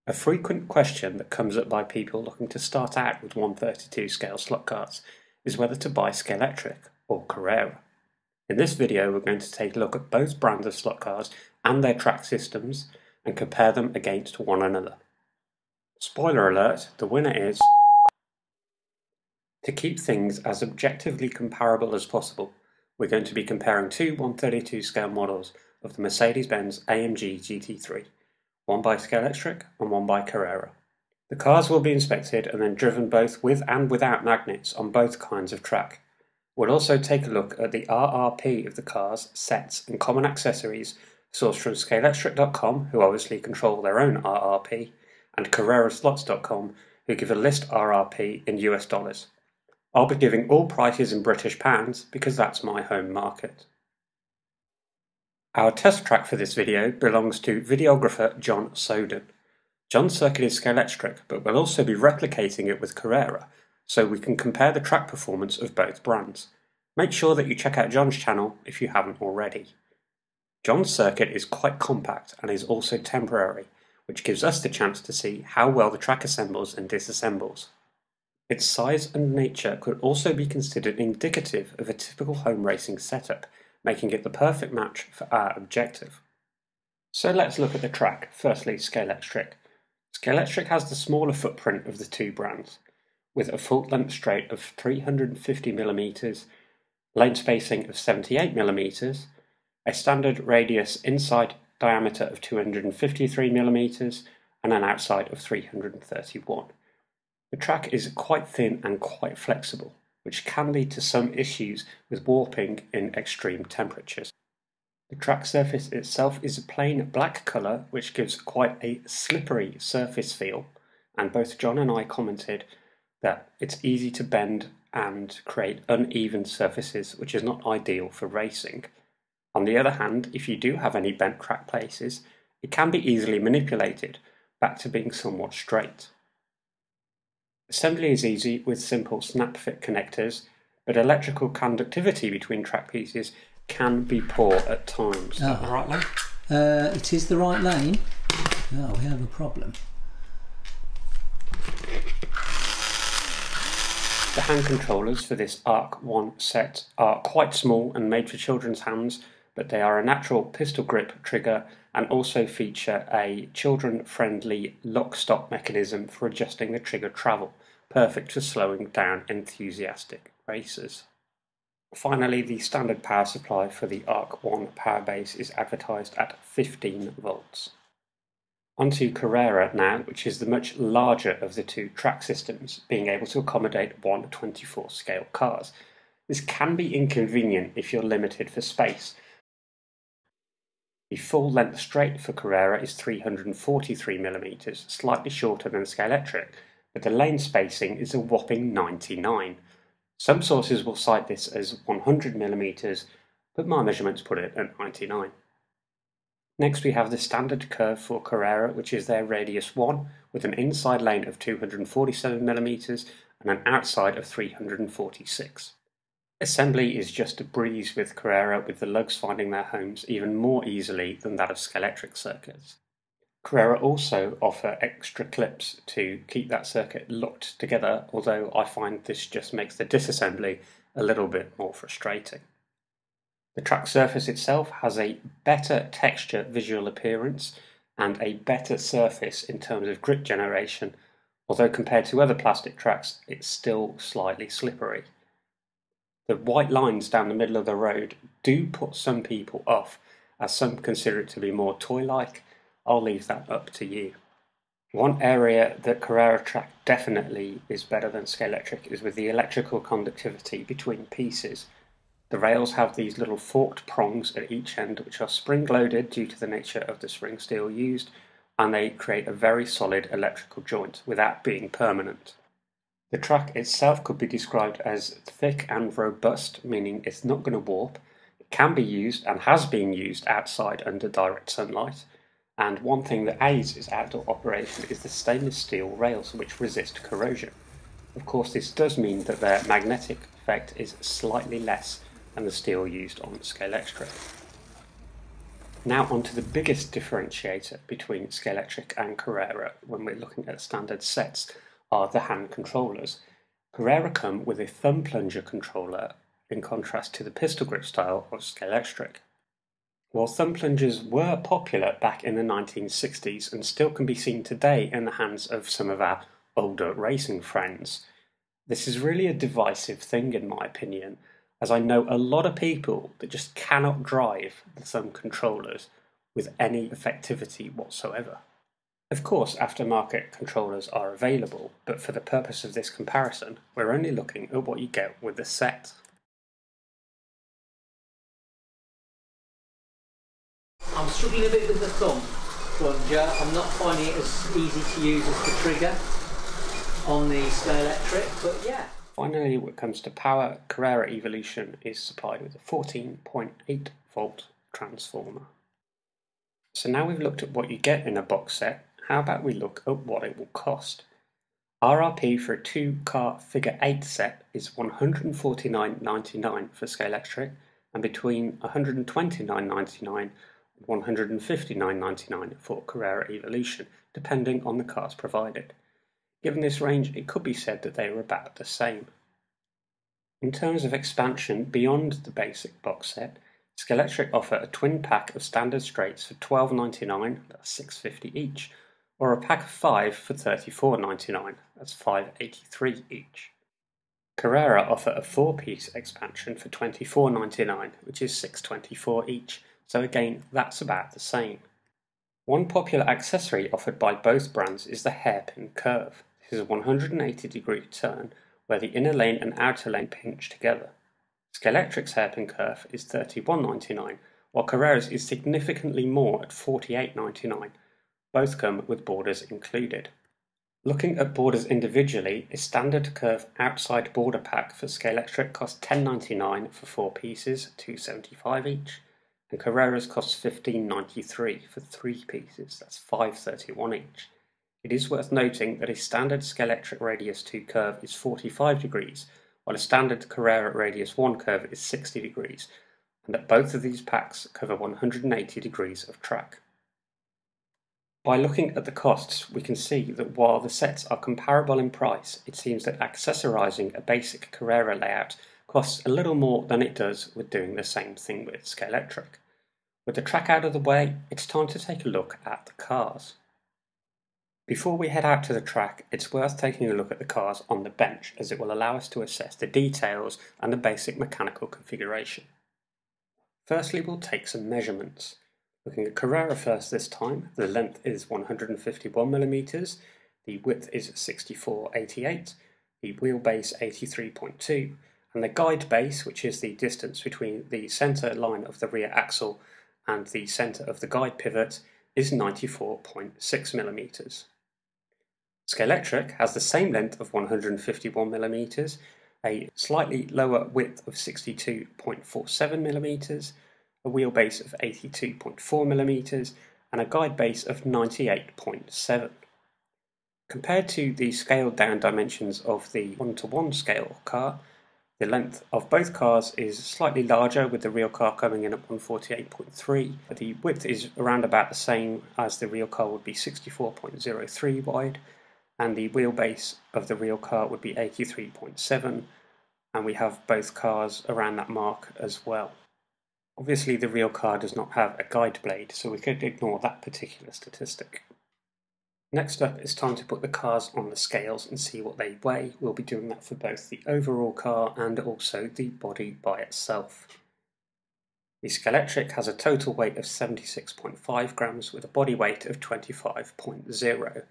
A frequent question that comes up by people looking to start out with 132 scale slot cards is whether to buy Scalextric or Carrera. In this video we're going to take a look at both brands of slot cards and their track systems and compare them against one another. Spoiler alert, the winner is... To keep things as objectively comparable as possible, we're going to be comparing two 132 scale models of the Mercedes-Benz AMG GT3. One by Scalextric and one by Carrera. The cars will be inspected and then driven both with and without magnets on both kinds of track. We'll also take a look at the RRP of the cars, sets and common accessories sourced from Scalextric.com, who obviously control their own RRP, and CarreraSlots.com, who give a list RRP in US dollars. I'll be giving all prices in British pounds because that's my home market. Our test track for this video belongs to videographer John Soden. John's circuit is Scalextric, but we'll also be replicating it with Carrera, so we can compare the track performance of both brands. Make sure that you check out John's channel if you haven't already. John's circuit is quite compact and is also temporary, which gives us the chance to see how well the track assembles and disassembles. Its size and nature could also be considered indicative of a typical home racing setup, making it the perfect match for our objective. So let's look at the track. Firstly, Scalextric. Scalextric has the smaller footprint of the two brands, with a full length straight of 350mm, lane spacing of 78mm, a standard radius inside diameter of 253mm, and an outside of 331. The track is quite thin and quite flexible, which can lead to some issues with warping in extreme temperatures. The track surface itself is a plain black colour, which gives quite a slippery surface feel, and both John and I commented that it's easy to bend and create uneven surfaces, which is not ideal for racing. On the other hand, if you do have any bent crack places, it can be easily manipulated back to being somewhat straight. Assembly is easy with simple snap-fit connectors, but electrical conductivity between track pieces can be poor at times. Is that the right lane? It is the right lane. Oh, we have a problem. The hand controllers for this ARC 1 set are quite small and made for children's hands, but they are a natural pistol grip trigger and also feature a children-friendly lock-stop mechanism for adjusting the trigger travel, perfect for slowing down enthusiastic racers. Finally, the standard power supply for the ARC 1 power base is advertised at 15 volts. Onto Carrera now, which is the much larger of the two track systems, being able to accommodate 124 scale cars. This can be inconvenient if you're limited for space. The full length straight for Carrera is 343mm, slightly shorter than Scalextric, but the lane spacing is a whopping 99. Some sources will cite this as 100mm, but my measurements put it at 99. Next we have the standard curve for Carrera, which is their radius 1, with an inside lane of 247mm and an outside of 346. Assembly is just a breeze with Carrera, with the lugs finding their homes even more easily than that of Scalextric circuits. Carrera also offer extra clips to keep that circuit locked together, although I find this just makes the disassembly a little bit more frustrating. The track surface itself has a better texture visual appearance and a better surface in terms of grip generation, although compared to other plastic tracks it's still slightly slippery. The white lines down the middle of the road do put some people off, as some consider it to be more toy-like. I'll leave that up to you. One area that Carrera track definitely is better than Scalextric is with the electrical conductivity between pieces. The rails have these little forked prongs at each end which are spring-loaded due to the nature of the spring steel used, and they create a very solid electrical joint without being permanent. The track itself could be described as thick and robust, meaning it's not going to warp. It can be used and has been used outside under direct sunlight. And one thing that aids its outdoor operation is the stainless steel rails, which resist corrosion. Of course, this does mean that their magnetic effect is slightly less than the steel used on Scalextric. Now on to the biggest differentiator between Scalextric and Carrera when we're looking at standard sets are the hand controllers. Carrera come with a thumb plunger controller in contrast to the pistol grip style of Scalextric. While thumb plungers were popular back in the 1960s and still can be seen today in the hands of some of our older racing friends, this is really a divisive thing in my opinion, as I know a lot of people that just cannot drive the thumb controllers with any effectivity whatsoever. Of course, aftermarket controllers are available, but for the purpose of this comparison, we're only looking at what you get with the set. I'm struggling a bit with the thumb plunger. I'm not finding it as easy to use as the trigger on the Scalextric, but yeah. Finally, when it comes to power, Carrera Evolution is supplied with a 14.8 volt transformer. So now we've looked at what you get in a box set, how about we look at what it will cost? RRP for a 2-car figure 8 set is $149.99 for Scalextric and between $129.99 and $159.99 for Carrera Evolution, depending on the cars provided. Given this range, it could be said that they are about the same. In terms of expansion beyond the basic box set, Scalextric offer a twin pack of standard straights for $12.99, that's $6.50 each, or a pack of 5 for $34.99, that's $5.83 each. Carrera offer a 4-piece expansion for $24.99, which is $6.24 each, so again that's about the same. One popular accessory offered by both brands is the hairpin curve. This is a 180-degree turn where the inner lane and outer lane pinch together. Scalextric's hairpin curve is $31.99, while Carrera's is significantly more at $48.99. Both come with borders included. Looking at borders individually, a standard curve outside border pack for Scalextric costs $10.99 for 4 pieces, $2.75 each, and Carrera's costs $15.93 for 3 pieces, that's $5.31 each. It is worth noting that a standard Scalextric Radius 2 curve is 45 degrees, while a standard Carrera Radius 1 curve is 60 degrees, and that both of these packs cover 180 degrees of track. By looking at the costs, we can see that while the sets are comparable in price, it seems that accessorizing a basic Carrera layout costs a little more than it does with doing the same thing with Scalextric. With the track out of the way, it's time to take a look at the cars. Before we head out to the track, it's worth taking a look at the cars on the bench, as it will allow us to assess the details and the basic mechanical configuration. Firstly, we'll take some measurements. Looking at Carrera first this time, the length is 151mm, the width is 64.88, the wheelbase 83.2, and the guide base, which is the distance between the centre line of the rear axle and the centre of the guide pivot, is 94.6mm. Scalextric has the same length of 151mm, a slightly lower width of 62.47mm, a wheelbase of 82.4mm, and a guide base of 98.7. Compared to the scaled down dimensions of the 1:1 scale car, the length of both cars is slightly larger, with the real car coming in at 148.3, but the width is around about the same, as the real car would be 64.03 wide, and the wheelbase of the real car would be 83.7, and we have both cars around that mark as well. Obviously the real car does not have a guide blade, so we could ignore that particular statistic. Next up, it's time to put the cars on the scales and see what they weigh. We'll be doing that for both the overall car and also the body by itself. The Scalextric has a total weight of 76.5 grams with a body weight of 25.0.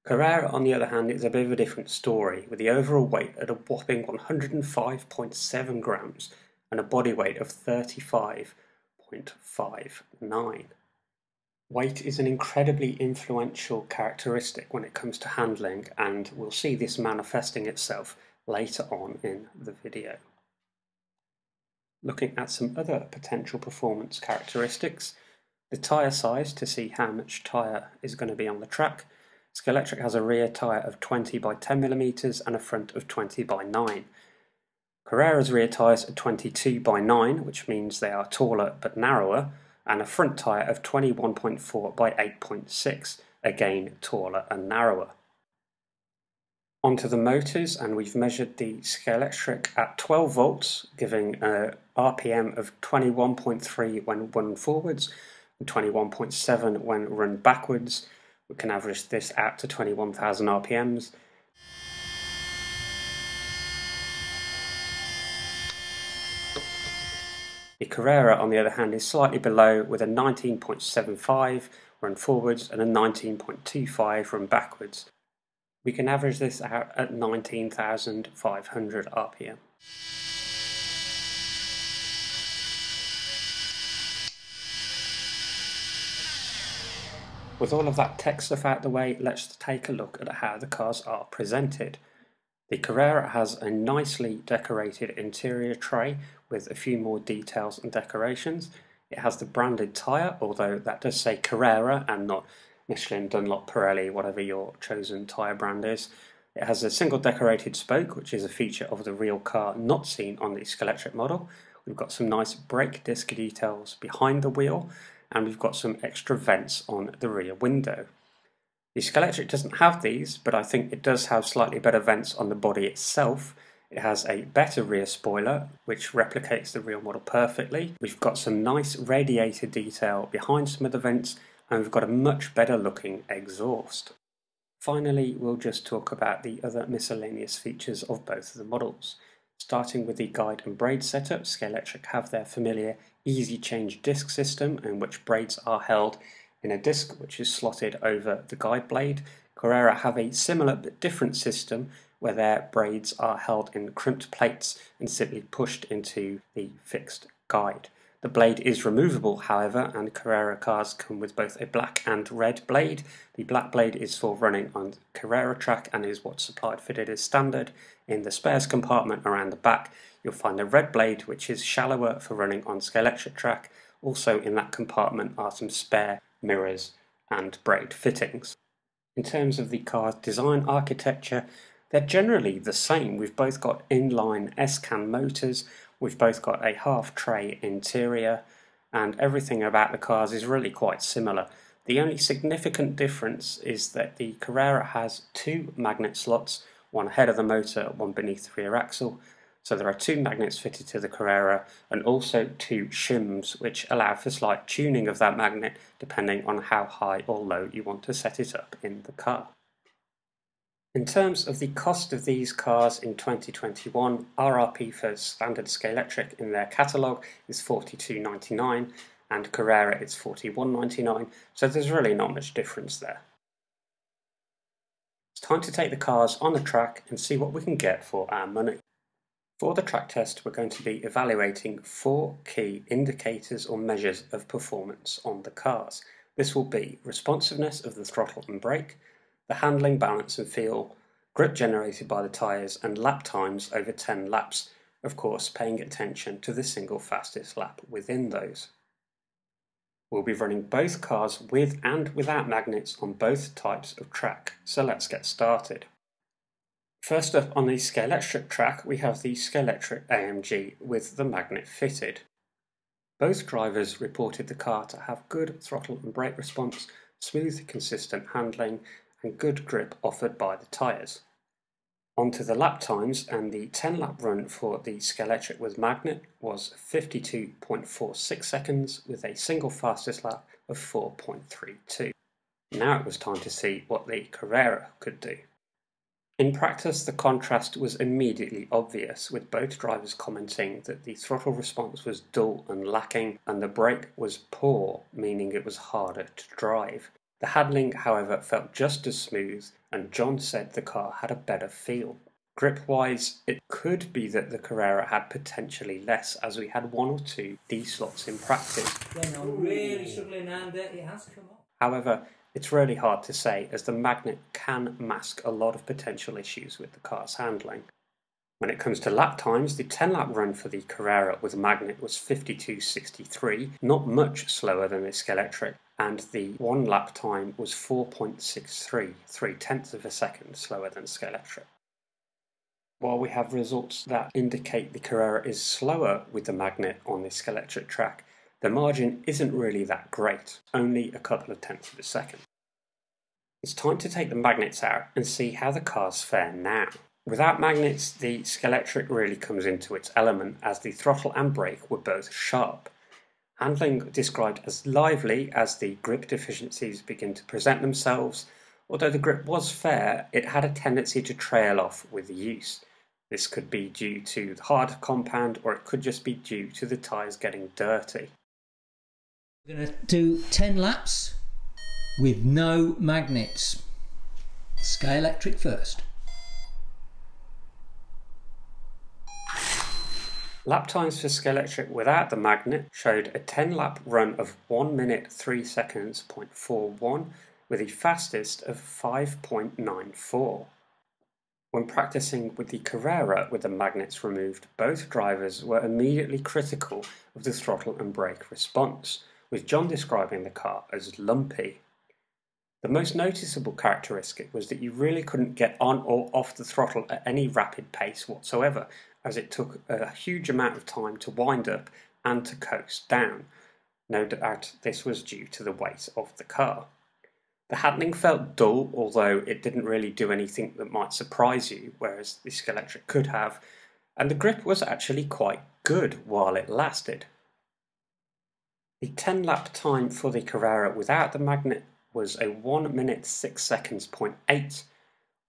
Carrera, on the other hand, is a bit of a different story, with the overall weight at a whopping 105.7 grams and a body weight of 35.59. Weight is an incredibly influential characteristic when it comes to handling, and we'll see this manifesting itself later on in the video. Looking at some other potential performance characteristics, the tyre size to see how much tyre is going to be on the track. Scalextric has a rear tyre of 20 by 10mm and a front of 20 by 9. Carrera's rear tyres are 22 by 9, which means they are taller but narrower, and a front tyre of 21.4 by 8.6, again taller and narrower. Onto the motors, and we've measured the Scalextric at 12 volts, giving a RPM of 21.3 when run forwards and 21.7 when run backwards. We can average this out to 21,000 RPMs. The Carrera, on the other hand, is slightly below with a 19.75 run forwards and a 19.25 run backwards. We can average this out at 19,500 RPM. With all of that tech stuff out the way, let's take a look at how the cars are presented. The Carrera has a nicely decorated interior tray with a few more details and decorations. It has the branded tyre, although that does say Carrera and not Michelin, Dunlop, Pirelli, whatever your chosen tyre brand is. It has a single decorated spoke, which is a feature of the real car not seen on the Scalextric model. We've got some nice brake disc details behind the wheel, and we've got some extra vents on the rear window. The Scalextric doesn't have these, but I think it does have slightly better vents on the body itself. It has a better rear spoiler, which replicates the real model perfectly. We've got some nice radiator detail behind some of the vents, and we've got a much better looking exhaust. Finally, we'll just talk about the other miscellaneous features of both of the models. Starting with the guide and braid setup, Scalextric have their familiar easy change disc system in which braids are held in a disc which is slotted over the guide blade. Carrera have a similar but different system where their braids are held in crimped plates and simply pushed into the fixed guide. The blade is removable, however, and Carrera cars come with both a black and red blade. The black blade is for running on Carrera track and is what's supplied fitted as standard. In the spares compartment around the back, you'll find a red blade which is shallower for running on Scalextric track. Also in that compartment are some spare mirrors and braid fittings. In terms of the car's design architecture, they're generally the same. We've both got inline S-can motors, we've both got a half-tray interior, and everything about the cars is really quite similar. The only significant difference is that the Carrera has two magnet slots, one ahead of the motor, one beneath the rear axle. So there are two magnets fitted to the Carrera and also two shims which allow for slight tuning of that magnet depending on how high or low you want to set it up in the car. In terms of the cost of these cars in 2021, RRP for standard Scalextric in their catalogue is $42.99 and Carrera is $41.99, so there's really not much difference there. It's time to take the cars on the track and see what we can get for our money. For the track test, we're going to be evaluating 4 key indicators or measures of performance on the cars. This will be responsiveness of the throttle and brake, the handling, balance and feel, grip generated by the tyres, and lap times over 10 laps, of course paying attention to the single fastest lap within those. We'll be running both cars with and without magnets on both types of track, so let's get started. First up on the Scalextric track, we have the Scalextric AMG with the magnet fitted. Both drivers reported the car to have good throttle and brake response, smooth, consistent handling, and good grip offered by the tyres. On to the lap times, and the 10-lap run for the Scalextric with magnet was 52.46 seconds with a single fastest lap of 4.32. Now it was time to see what the Carrera could do. In practice, the contrast was immediately obvious, with both drivers commenting that the throttle response was dull and lacking, and the brake was poor, meaning it was harder to drive. The handling, however, felt just as smooth, and John said the car had a better feel. Grip-wise, it could be that the Carrera had potentially less, as we had 1 or 2 D-slots in practice. When I'm really struggling and it has come off. However, it's really hard to say, as the magnet can mask a lot of potential issues with the car's handling. When it comes to lap times, the 10-lap run for the Carrera with magnet was 52.63, not much slower than the Scalextric, and the 1 lap time was 4.63, 3/10 of a second slower than Scalextric. While we have results that indicate the Carrera is slower with the magnet on the Scalextric track, the margin isn't really that great, only a couple of tenths of a second. It's time to take the magnets out and see how the cars fare now. Without magnets, the Scalextric really comes into its element, as the throttle and brake were both sharp. Handling described as lively as the grip deficiencies begin to present themselves. Although the grip was fair, it had a tendency to trail off with use. This could be due to the hard compound, or it could just be due to the tyres getting dirty. We're going to do 10 laps with no magnets. Scalextric first. Lap times for Scalextric without the magnet showed a 10-lap run of 1 minute 3 seconds 0.41 with the fastest of 5.94. When practicing with the Carrera with the magnets removed, both drivers were immediately critical of the throttle and brake response, with John describing the car as lumpy. The most noticeable characteristic was that you really couldn't get on or off the throttle at any rapid pace whatsoever, as it took a huge amount of time to wind up and to coast down. No doubt this was due to the weight of the car. The handling felt dull, although it didn't really do anything that might surprise you, whereas the Scalextric could have, and the grip was actually quite good while it lasted. The 10-lap time for the Carrera without the magnet was a 1 minute 6 seconds 0.8,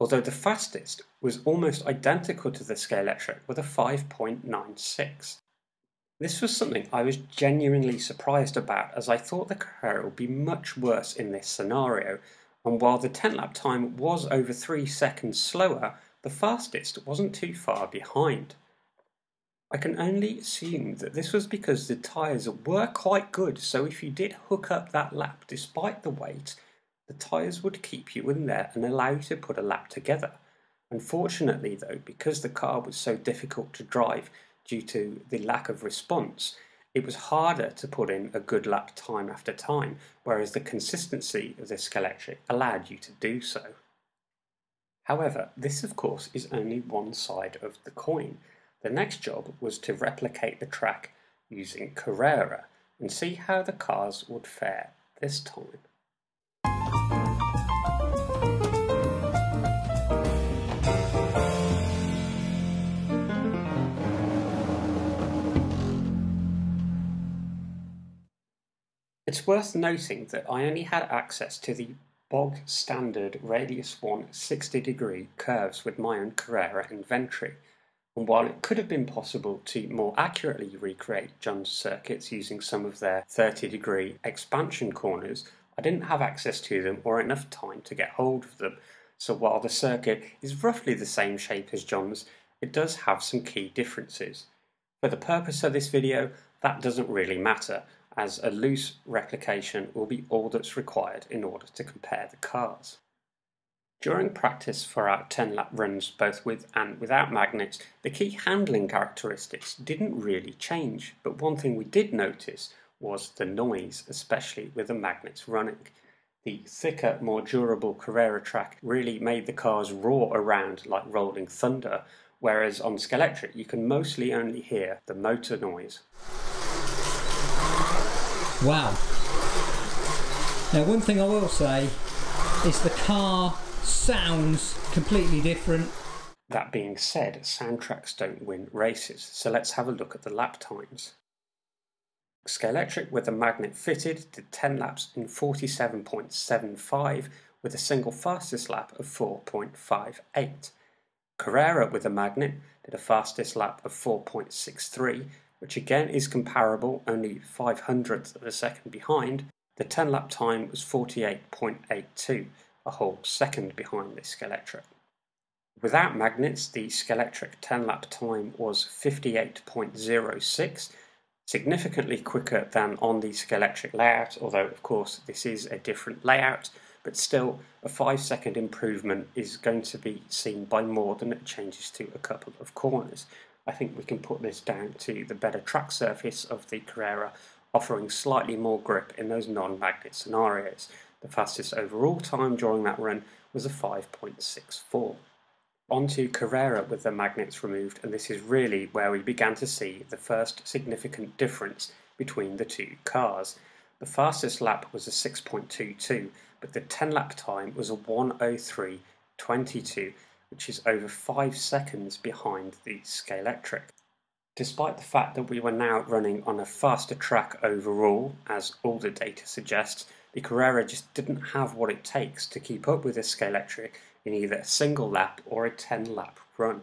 although the fastest was almost identical to the Scalextric with a 5.96. This was something I was genuinely surprised about, as I thought the Carrera would be much worse in this scenario, and while the 10-lap time was over 3 seconds slower, the fastest wasn't too far behind. I can only assume that this was because the tyres were quite good, so if you did hook up that lap despite the weight, the tyres would keep you in there and allow you to put a lap together. Unfortunately though, because the car was so difficult to drive due to the lack of response, it was harder to put in a good lap time after time, whereas the consistency of the Scalextric allowed you to do so. However, this of course is only one side of the coin. The next job was to replicate the track using Carrera and see how the cars would fare this time. It's worth noting that I only had access to the bog standard radius 1 60-degree curves with my own Carrera inventory, and while it could have been possible to more accurately recreate John's circuits using some of their 30-degree expansion corners, I didn't have access to them or enough time to get hold of them, so while the circuit is roughly the same shape as John's, it does have some key differences. For the purpose of this video, that doesn't really matter, as a loose replication will be all that's required in order to compare the cars. During practice for our 10-lap runs both with and without magnets, the key handling characteristics didn't really change, but one thing we did notice was the noise, especially with the magnets running. The thicker, more durable Carrera track really made the cars roar around like rolling thunder, whereas on Scalextric you can mostly only hear the motor noise. Wow. Now one thing I will say is the car sounds completely different. That being said, soundtracks don't win races, so let's have a look at the lap times. Scalextric with the magnet fitted did 10 laps in 47.75 with a single fastest lap of 4.58. Carrera with the magnet did a fastest lap of 4.63, which again is comparable, only 0.05 of a second behind. The 10-lap time was 48.82, a whole second behind the Scalextric. Without magnets, the Scalextric 10-lap time was 58.06, significantly quicker than on the Scalextric layout, although of course this is a different layout, but still a 5-second improvement is going to be seen by more than it changes to a couple of corners. I think we can put this down to the better track surface of the Carrera, offering slightly more grip in those non-magnet scenarios. The fastest overall time during that run was a 5.64. Onto Carrera with the magnets removed, and this is really where we began to see the first significant difference between the two cars. The fastest lap was a 6.22, but the 10-lap time was a 1:03.22, which is over 5 seconds behind the Scalextric. Despite the fact that we were now running on a faster track overall, as all the data suggests, the Carrera just didn't have what it takes to keep up with the Scalextric in either a single lap or a 10-lap run.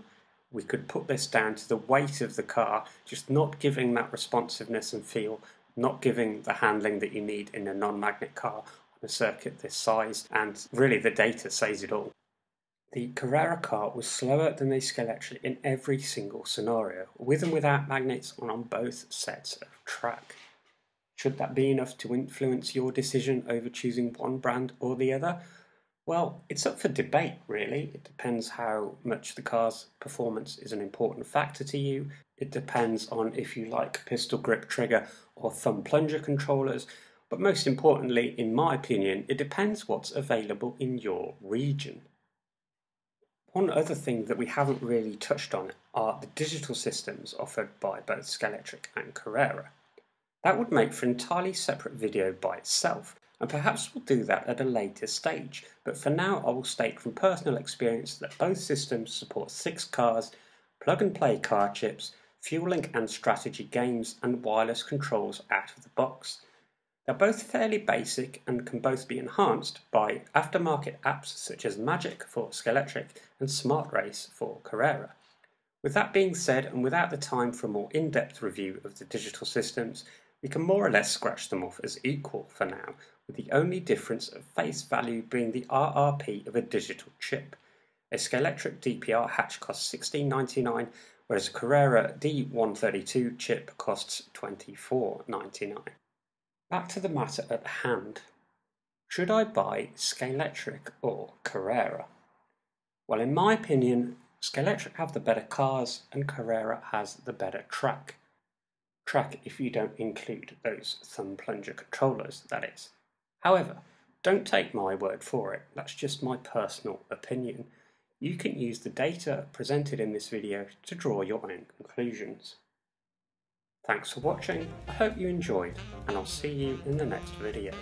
We could put this down to the weight of the car just not giving that responsiveness and feel, not giving the handling that you need in a non-magnet car on a circuit this size, and really the data says it all. The Carrera car was slower than the Scalextric in every single scenario, with and without magnets and on both sets of track. Should that be enough to influence your decision over choosing one brand or the other? Well, it's up for debate, really. It depends how much the car's performance is an important factor to you. It depends on if you like pistol grip trigger or thumb plunger controllers. But most importantly, in my opinion, it depends what's available in your region. One other thing that we haven't really touched on are the digital systems offered by both Scalextric and Carrera. That would make for an entirely separate video by itself, and perhaps we'll do that at a later stage, but for now I will state from personal experience that both systems support 6 cars, plug-and-play car chips, fuel link and strategy games, and wireless controls out of the box. They're both fairly basic and can both be enhanced by aftermarket apps such as Magic for Scalextric and Smart Race for Carrera. With that being said, and without the time for a more in-depth review of the digital systems, we can more or less scratch them off as equal for now, with the only difference of face value being the RRP of a digital chip. A Scalextric DPR hatch costs $16.99, whereas a Carrera D132 chip costs $24.99. Back to the matter at hand. Should I buy Scalextric or Carrera? Well, in my opinion, Scalextric have the better cars and Carrera has the better track. Track if you don't include those thumb plunger controllers, that is. However, don't take my word for it, that's just my personal opinion. You can use the data presented in this video to draw your own conclusions. Thanks for watching, I hope you enjoyed, and I'll see you in the next video.